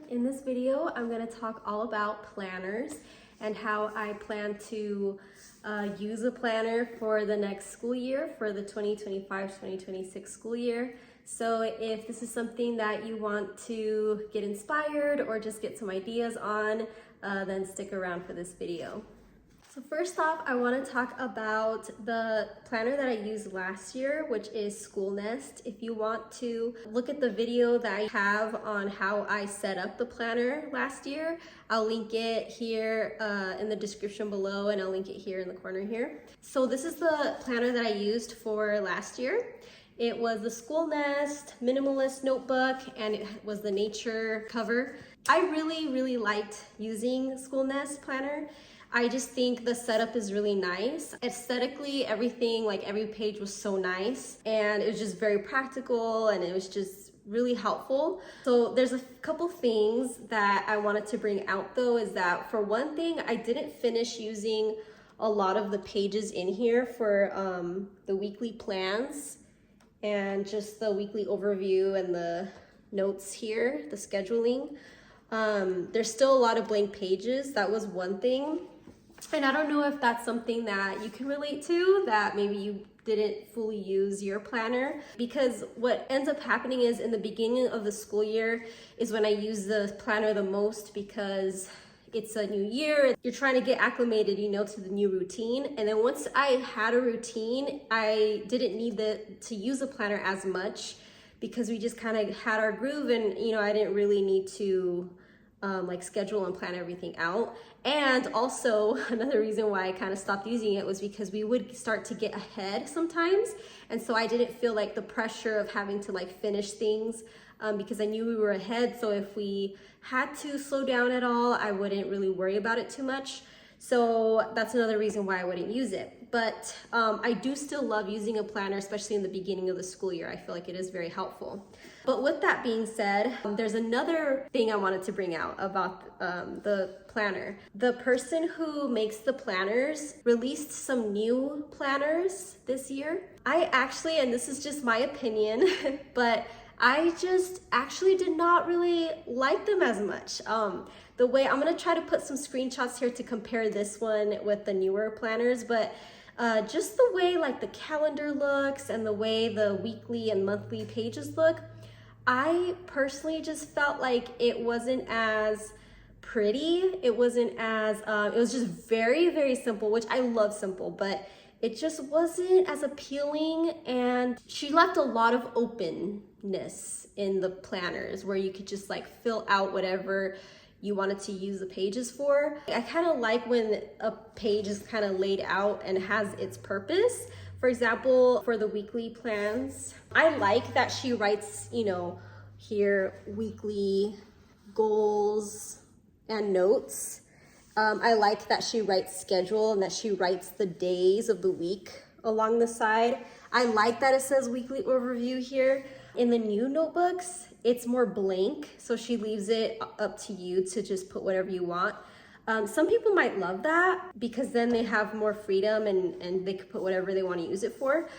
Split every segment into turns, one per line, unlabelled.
In this video, I'm going to talk all about planners and how I plan to use a planner for the next school year, for the 2025-2026 school year. So if this is something that you want to get inspired or just get some ideas on, then stick around for this video. So first off, I want to talk about the planner that I used last year, which is Schoolnest. If you want to look at the video that I have on how I set up the planner last year, I'll link it here in the description below, and I'll link it here in the corner here. So this is the planner that I used for last year. It was the Schoolnest Minimalist notebook, and it was the nature cover. I really liked using Schoolnest planner. I just think the setup is really nice. Aesthetically, everything, like every page was so nice, and it was just very practical, and it was just really helpful. So there's a couple things that I wanted to bring out though, is that for one thing, I didn't finish using a lot of the pages in here for the weekly plans and just the weekly overview and the notes here, the scheduling. There's still a lot of blank pages. That was one thing. And I don't know if that's something that you can relate to, that maybe you didn't fully use your planner, because what ends up happening is in the beginning of the school year is when I use the planner the most, because it's a new year. You're trying to get acclimated, to the new routine. And then once I had a routine, I didn't need to use the planner as much, because we just kind of had our groove, and I didn't really need to schedule and plan everything out. And also another reason why I kind of stopped using it was because we would start to get ahead sometimes, and so I didn't feel like the pressure of having to finish things, because I knew we were ahead. So if we had to slow down at all, I wouldn't really worry about it too much. So that's another reason why I wouldn't use it. But I do still love using a planner, especially in the beginning of the school year. I feel like it is very helpful. But with that being said, there's another thing I wanted to bring out about the planner. The person who makes the planners released some new planners this year. I actually, and this is just my opinion, but I just actually did not really like them as much. The way, I'm gonna try to put some screenshots here to compare this one with the newer planners, but just the way the calendar looks and the way the weekly and monthly pages look, I personally just felt like it wasn't as pretty. It wasn't as, it was just very simple, which I love simple, but it just wasn't as appealing. And she left a lot of openness in the planners where you could just fill out whatever you wanted to use the pages for. I kind of like when a page is kind of laid out and has its purpose. For example, for the weekly plans, I like that she writes, here, weekly goals and notes. I like that she writes schedule and that she writes the days of the week along the side. I like that it says weekly overview here. In the new notebooks, it's more blank, so she leaves it up to you to just put whatever you want. Some people might love that because then they have more freedom and they can put whatever they want to use it for.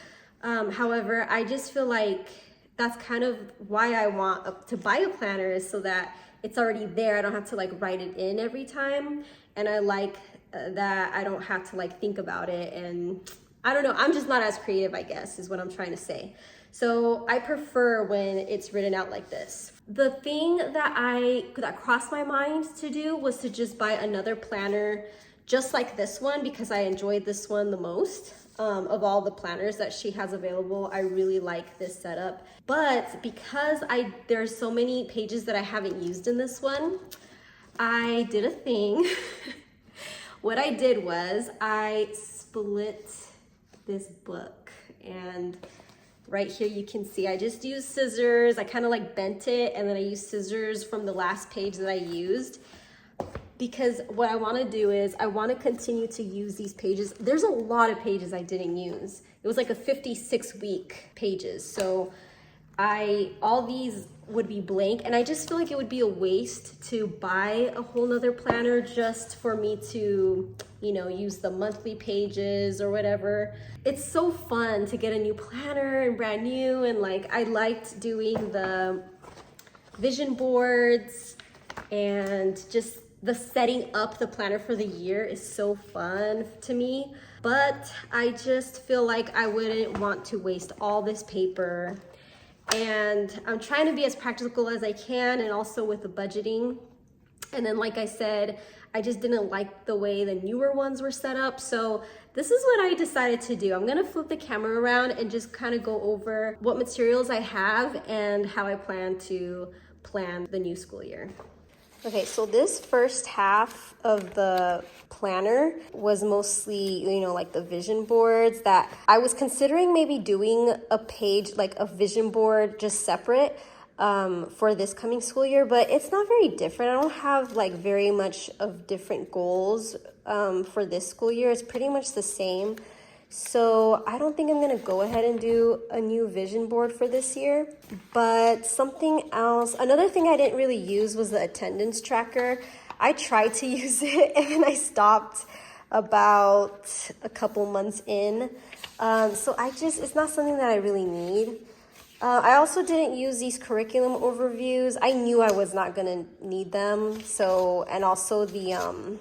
However, I just feel like that's kind of why I want to buy a planner, is so that it's already there. I don't have to write it in every time, and I like that I don't have to think about it. And I don't know, I'm just not as creative, I guess, is what I'm trying to say. So I prefer when it's written out like this. The thing that crossed my mind to do was to just buy another planner just like this one, because I enjoyed this one the most. Of all the planners that she has available, I really like this setup. But because there's so many pages that I haven't used in this one, I did a thing. What I did was I split this book, and right here you can see I just used scissors. I kind of bent it, and then I used scissors from the last page that I used, because what I want to do is I want to continue to use these pages. There's a lot of pages I didn't use. It was a 56-week pages. So all these would be blank, and I just feel like it would be a waste to buy a whole nother planner just for me to, use the monthly pages or whatever. It's so fun to get a new planner and brand new, and I liked doing the vision boards and just the setting up the planner for the year is so fun to me. But I just feel like I wouldn't want to waste all this paper, and I'm trying to be as practical as I can, and also with the budgeting. And then, like I said, I just didn't like the way the newer ones were set up. So this is what I decided to do. I'm gonna flip the camera around and just kind of go over what materials I have and how I plan to plan the new school year. Okay, so this first half of the planner was mostly, like the vision boards that I was considering maybe doing a page, like a vision board just separate for this coming school year, but it's not very different. I don't have like very much of different goals for this school year. It's pretty much the same. So I don't think I'm gonna go ahead and do a new vision board for this year. But something else, another thing I didn't really use was the attendance tracker. I tried to use it and then I stopped about a couple months in. So it's not something that I really need. I also didn't use these curriculum overviews. I knew I was not gonna need them. So, and also the,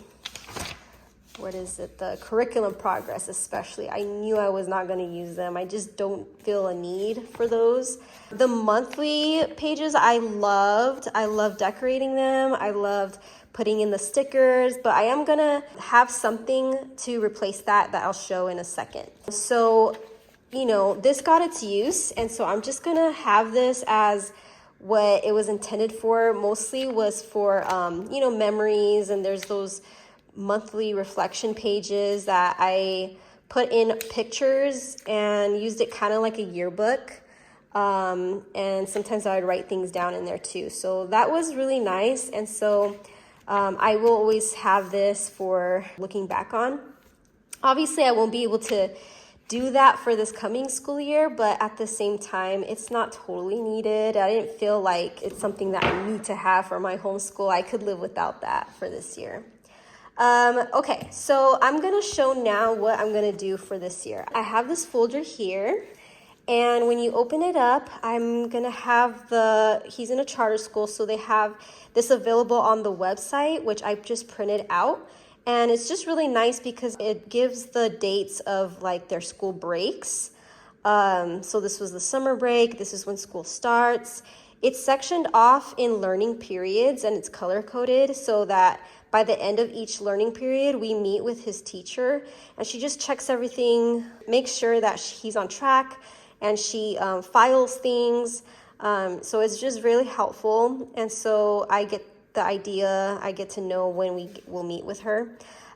the curriculum progress especially. I knew I was not going to use them. I just don't feel a need for those. The monthly pages I loved decorating them. I loved putting in the stickers, but I am going to have something to replace that I'll show in a second. So, this got its use, and so I'm just going to have this as what it was intended for. Mostly was for, memories, and there's those monthly reflection pages that I put in pictures and used it kind of like a yearbook. And sometimes I would write things down in there too. So that was really nice. And so I will always have this for looking back on. Obviously, I won't be able to do that for this coming school year, but at the same time, it's not totally needed. I didn't feel like it's something that I need to have for my homeschool. I could live without that for this year. Okay, so I'm gonna show now what I'm gonna do for this year. I have this folder here, and when you open it up, I'm gonna have he's in a charter school, so they have this available on the website, which I just printed out. And it's just really nice because it gives the dates of like their school breaks. So this was the summer break, this is when school starts. It's sectioned off in learning periods, and it's color coded so that by the end of each learning period, we meet with his teacher, and she just checks everything, makes sure that he's on track, and she files things. So it's just really helpful. And so I get the idea, I get to know when we will meet with her.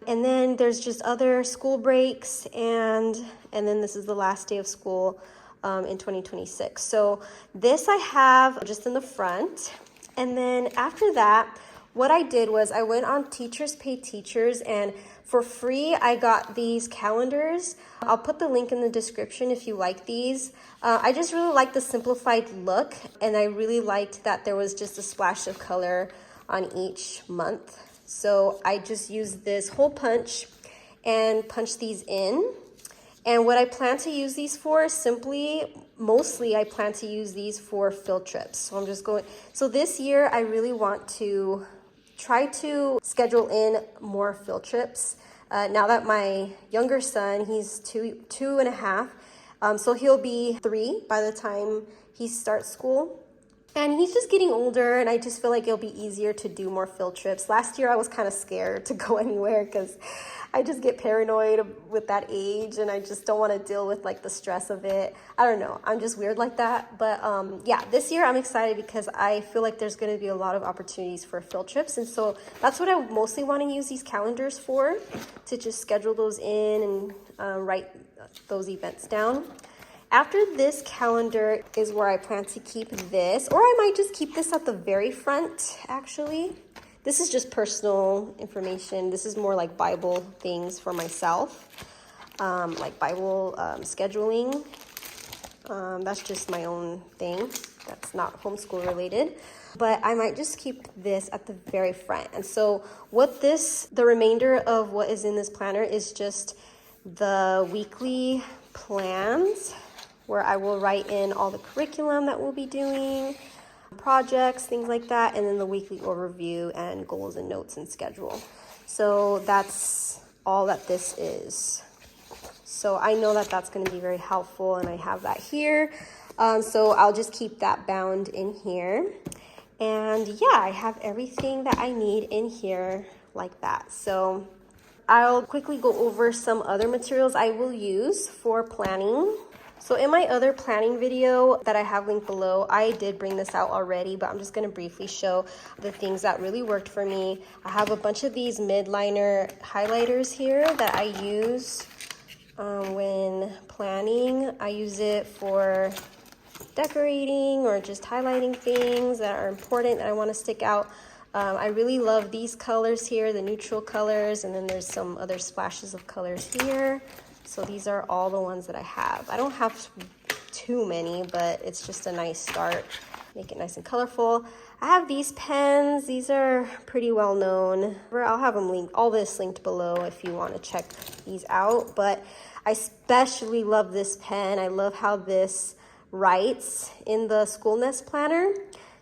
And then there's just other school breaks, and then this is the last day of school in 2026. So this I have just in the front. And then after that, what I did was I went on Teachers Pay Teachers, and for free, I got these calendars. I'll put the link in the description if you like these. I just really like the simplified look, and I really liked that there was just a splash of color on each month. So I just used this hole punch and punched these in. And what I plan to use these for mostly I plan to use these for field trips. So this year I really want to try to schedule in more field trips. Now that my younger son, he's two and a half, so he'll be 3 by the time he starts school. And he's just getting older, and I just feel like it'll be easier to do more field trips. Last year, I was kind of scared to go anywhere because I just get paranoid with that age, and I just don't want to deal with like the stress of it. I don't know. I'm just weird like that. But yeah, this year I'm excited because I feel like there's going to be a lot of opportunities for field trips. And so that's what I mostly want to use these calendars for, to just schedule those in and write those events down. After this calendar is where I plan to keep this, or I might just keep this at the very front, actually. This is just personal information. This is more like Bible things for myself, like Bible scheduling. That's just my own thing. That's not homeschool related. But I might just keep this at the very front. And so the remainder of what is in this planner is just the weekly plans, where I will write in all the curriculum that we'll be doing. projects, things like that, and then the weekly overview and goals and notes and schedule. So that's all that this is. So I know that that's going to be very helpful, and I have that here. So I'll just keep that bound in here. And yeah, I have everything that I need in here like that. So I'll quickly go over some other materials I will use for planning. So in my other planning video that I have linked below, I did bring this out already, but I'm just going to briefly show the things that really worked for me. I have a bunch of these Midliner highlighters here that I use when planning. I use it for decorating or just highlighting things that are important that I want to stick out. I really love these colors here, the neutral colors, and then there's some other splashes of colors here. So these are all the ones that I have. I don't have too many, but it's just a nice start. Make it nice and colorful. I have these pens. These are pretty well known. I'll have them linked, all this linked below if you want to check these out. But I especially love this pen. I love how this writes in the Schoolnest planner.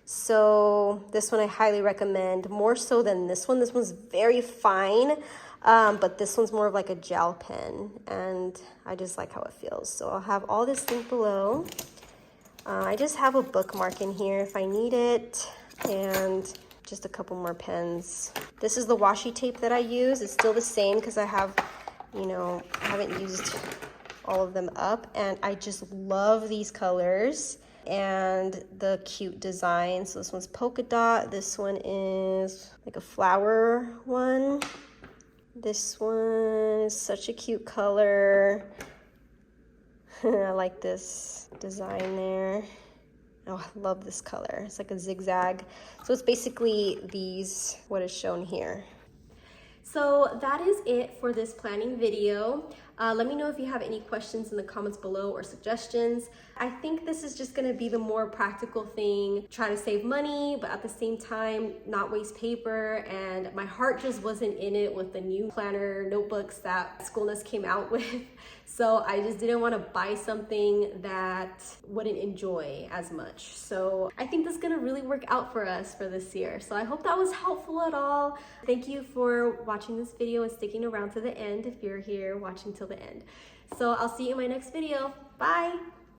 So this one I highly recommend, more so than this one. This one's very fine, but this one's more of like a gel pen, and I just like how it feels. So I'll have all this linked below. I just have a bookmark in here if I need it, and just a couple more pens. This is the washi tape that I use. It's still the same because I have, you know, I haven't used all of them up, and I just love these colors and the cute design. So this one's polka dot, this one is like a flower one, this one is such a cute color. I like this design there. Oh, I love this color. It's like a zigzag. So it's basically these, what is shown here. So that is it for this planning video. Let me know if you have any questions in the comments below or suggestions. I think this is just gonna be the more practical thing. Try to save money, but at the same time, not waste paper. And my heart just wasn't in it with the new planner notebooks that Schoolnest came out with. So I just didn't want to buy something that wouldn't enjoy as much. So I think this is gonna really work out for us for this year. So I hope that was helpful at all. Thank you for watching this video and sticking around to the end if you're here watching till the end. So I'll see you in my next video. Bye.